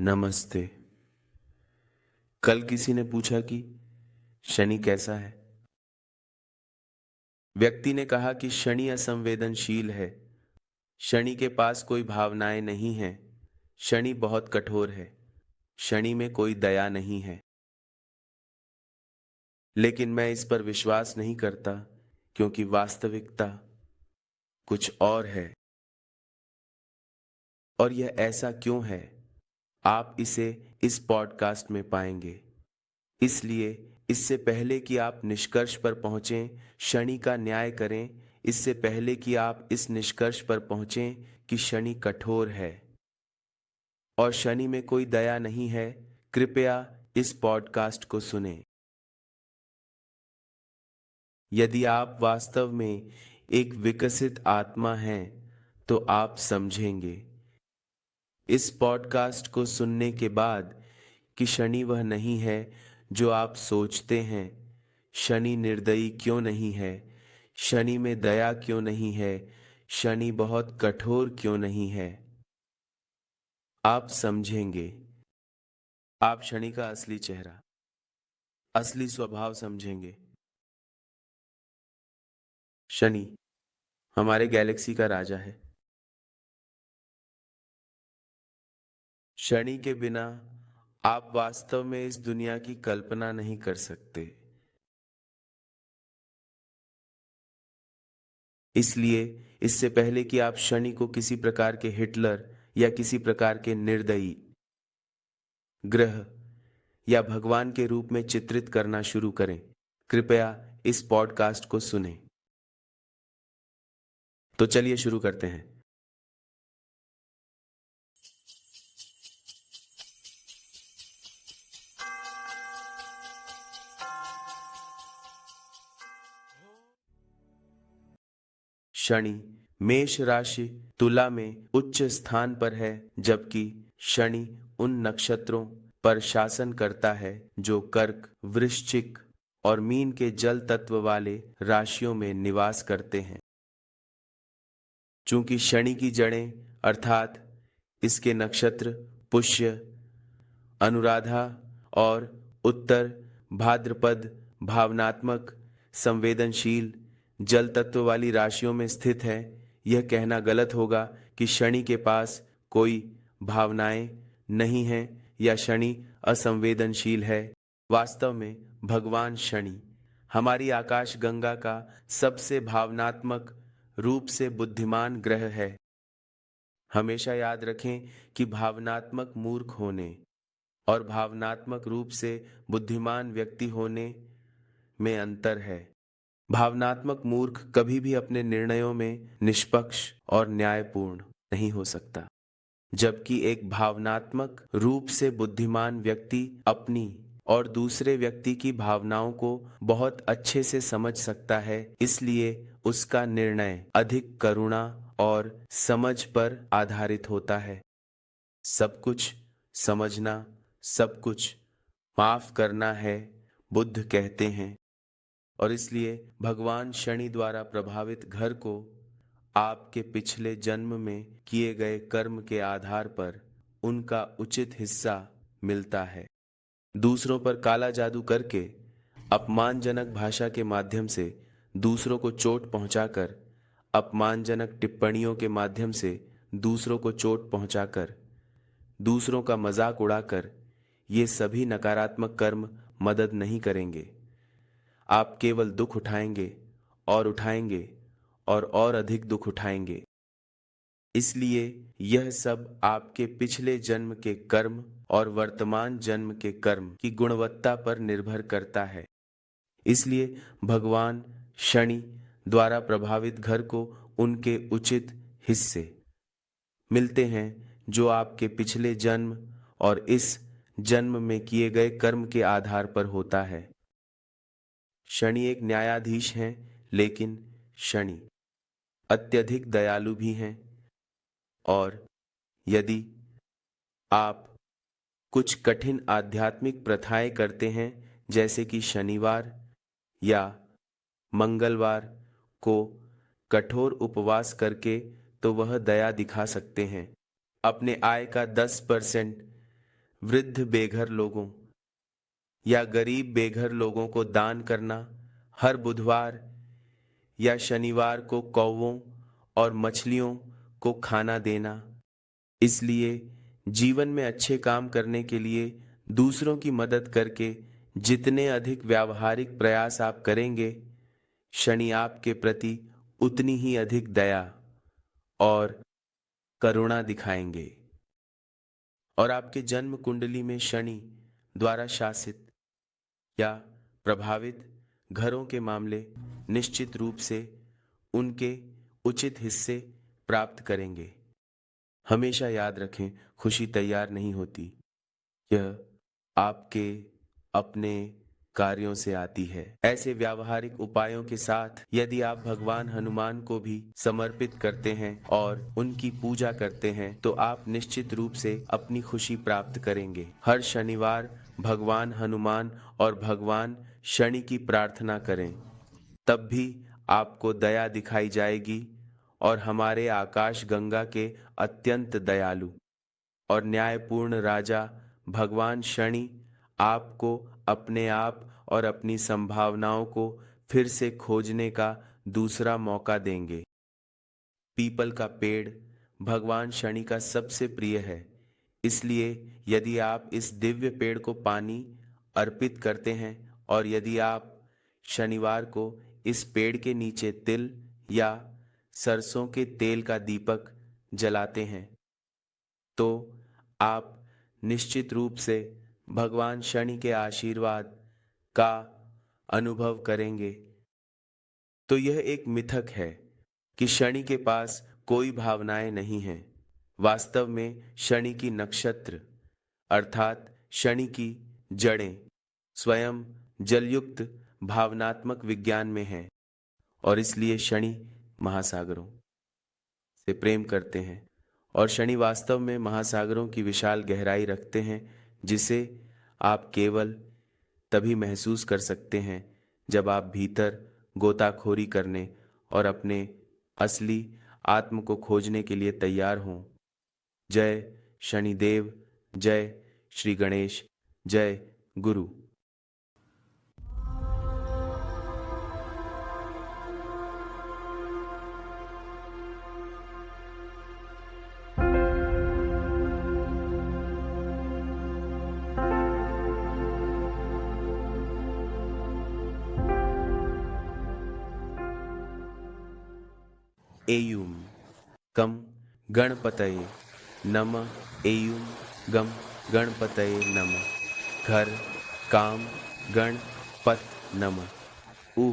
नमस्ते। कल किसी ने पूछा कि शनि कैसा है। व्यक्ति ने कहा कि शनि असंवेदनशील है। शनि के पास कोई भावनाएं नहीं हैं। शनि बहुत कठोर है। शनि में कोई दया नहीं है। लेकिन मैं इस पर विश्वास नहीं करता, क्योंकि वास्तविकता कुछ और है। और यह ऐसा क्यों है, आप इसे इस पॉडकास्ट में पाएंगे। इसलिए इससे पहले कि आप निष्कर्ष पर पहुंचें, शनि का न्याय करें। इससे पहले कि आप इस निष्कर्ष पर पहुंचें कि शनि कठोर है और शनि में कोई दया नहीं है, कृपया इस पॉडकास्ट को सुनें। यदि आप वास्तव में एक विकसित आत्मा हैं, तो आप समझेंगे इस पॉडकास्ट को सुनने के बाद कि शनि वह नहीं है जो आप सोचते हैं। शनि निर्दयी क्यों नहीं है? शनि में दया क्यों नहीं है? शनि बहुत कठोर क्यों नहीं है? आप समझेंगे। आप शनि का असली चेहरा, असली स्वभाव समझेंगे। शनि हमारे गैलेक्सी का राजा है। शनि के बिना आप वास्तव में इस दुनिया की कल्पना नहीं कर सकते। इसलिए इससे पहले कि आप शनि को किसी प्रकार के हिटलर या किसी प्रकार के निर्दयी ग्रह या भगवान के रूप में चित्रित करना शुरू करें, कृपया इस पॉडकास्ट को सुनें। तो चलिए शुरू करते हैं। शनि मेष राशि तुला में उच्च स्थान पर है, जबकि शनि उन नक्षत्रों पर शासन करता है जो कर्क, वृश्चिक और मीन के जल तत्व वाले राशियों में निवास करते हैं। चूंकि शनि की जड़ें अर्थात इसके नक्षत्र पुष्य, अनुराधा और उत्तर भाद्रपद भावनात्मक, संवेदनशील, जल तत्व वाली राशियों में स्थित है, यह कहना गलत होगा कि शनि के पास कोई भावनाएं नहीं हैं या शनि असंवेदनशील है। वास्तव में भगवान शनि हमारी आकाश गंगा का सबसे भावनात्मक रूप से बुद्धिमान ग्रह है। हमेशा याद रखें कि भावनात्मक मूर्ख होने और भावनात्मक रूप से बुद्धिमान व्यक्ति होने में अंतर है। भावनात्मक मूर्ख कभी भी अपने निर्णयों में निष्पक्ष और न्यायपूर्ण नहीं हो सकता, जबकि एक भावनात्मक रूप से बुद्धिमान व्यक्ति अपनी और दूसरे व्यक्ति की भावनाओं को बहुत अच्छे से समझ सकता है। इसलिए उसका निर्णय अधिक करुणा और समझ पर आधारित होता है। सब कुछ समझना, सब कुछ माफ करना है, बुद्ध कहते हैं। और इसलिए भगवान शनि द्वारा प्रभावित घर को आपके पिछले जन्म में किए गए कर्म के आधार पर उनका उचित हिस्सा मिलता है। दूसरों पर काला जादू करके, अपमानजनक भाषा के माध्यम से दूसरों को चोट पहुंचाकर, अपमानजनक टिप्पणियों के माध्यम से दूसरों को चोट पहुंचाकर, दूसरों का मजाक उड़ाकर, ये सभी नकारात्मक कर्म मदद नहीं करेंगे। आप केवल दुख उठाएंगे और उठाएंगे और अधिक दुख उठाएंगे। इसलिए यह सब आपके पिछले जन्म के कर्म और वर्तमान जन्म के कर्म की गुणवत्ता पर निर्भर करता है। इसलिए भगवान शनि द्वारा प्रभावित घर को उनके उचित हिस्से मिलते हैं, जो आपके पिछले जन्म और इस जन्म में किए गए कर्म के आधार पर होता है। शनि एक न्यायाधीश हैं, लेकिन शनि अत्यधिक दयालु भी हैं। और यदि आप कुछ कठिन आध्यात्मिक प्रथाएं करते हैं, जैसे कि शनिवार या मंगलवार को कठोर उपवास करके, तो वह दया दिखा सकते हैं। अपने आय का 10% वृद्ध बेघर लोगों या गरीब बेघर लोगों को दान करना, हर बुधवार या शनिवार को कौवों और मछलियों को खाना देना। इसलिए जीवन में अच्छे काम करने के लिए दूसरों की मदद करके जितने अधिक व्यावहारिक प्रयास आप करेंगे, शनि आपके प्रति उतनी ही अधिक दया और करुणा दिखाएंगे। और आपके जन्म कुंडली में शनि द्वारा शासित या प्रभावित घरों के मामले निश्चित रूप से उनके उचित हिस्से प्राप्त करेंगे। हमेशा याद रखें, खुशी तैयार नहीं होती, यह आपके अपने कार्यों से आती है। ऐसे व्यावहारिक उपायों के साथ यदि आप भगवान हनुमान को भी समर्पित करते हैं और उनकी पूजा करते हैं तो आप निश्चित रूप से अपनी खुशी प्राप्त करेंगे। हर शनिवार भगवान हनुमान और भगवान शनि की प्रार्थना करें, तब भी आपको दया दिखाई जाएगी। और हमारे आकाश गंगा के अत्यंत दयालु और न्यायपूर्ण राजा भगवान शनि आपको अपने आप और अपनी संभावनाओं को फिर से खोजने का दूसरा मौका देंगे। पीपल का पेड़ भगवान शनि का सबसे प्रिय है, इसलिए यदि आप इस दिव्य पेड़ को पानी अर्पित करते हैं और यदि आप शनिवार को इस पेड़ के नीचे तिल या सरसों के तेल का दीपक जलाते हैं तो आप निश्चित रूप से भगवान शनि के आशीर्वाद का अनुभव करेंगे। तो यह एक मिथक है कि शनि के पास कोई भावनाएं नहीं हैं। वास्तव में शनि की नक्षत्र अर्थात शनि की जड़ें स्वयं जलयुक्त भावनात्मक विज्ञान में हैं और इसलिए शनि महासागरों से प्रेम करते हैं। और शनि वास्तव में महासागरों की विशाल गहराई रखते हैं, जिसे आप केवल तभी महसूस कर सकते हैं जब आप भीतर गोताखोरी करने और अपने असली आत्म को खोजने के लिए तैयार हों। जय शनिदेव, जय श्री गणेश, जय गुरु। एयुम कम गणपतये नमः। एयुम गम गणपतये नमः। घर काम गणपत नमः। उ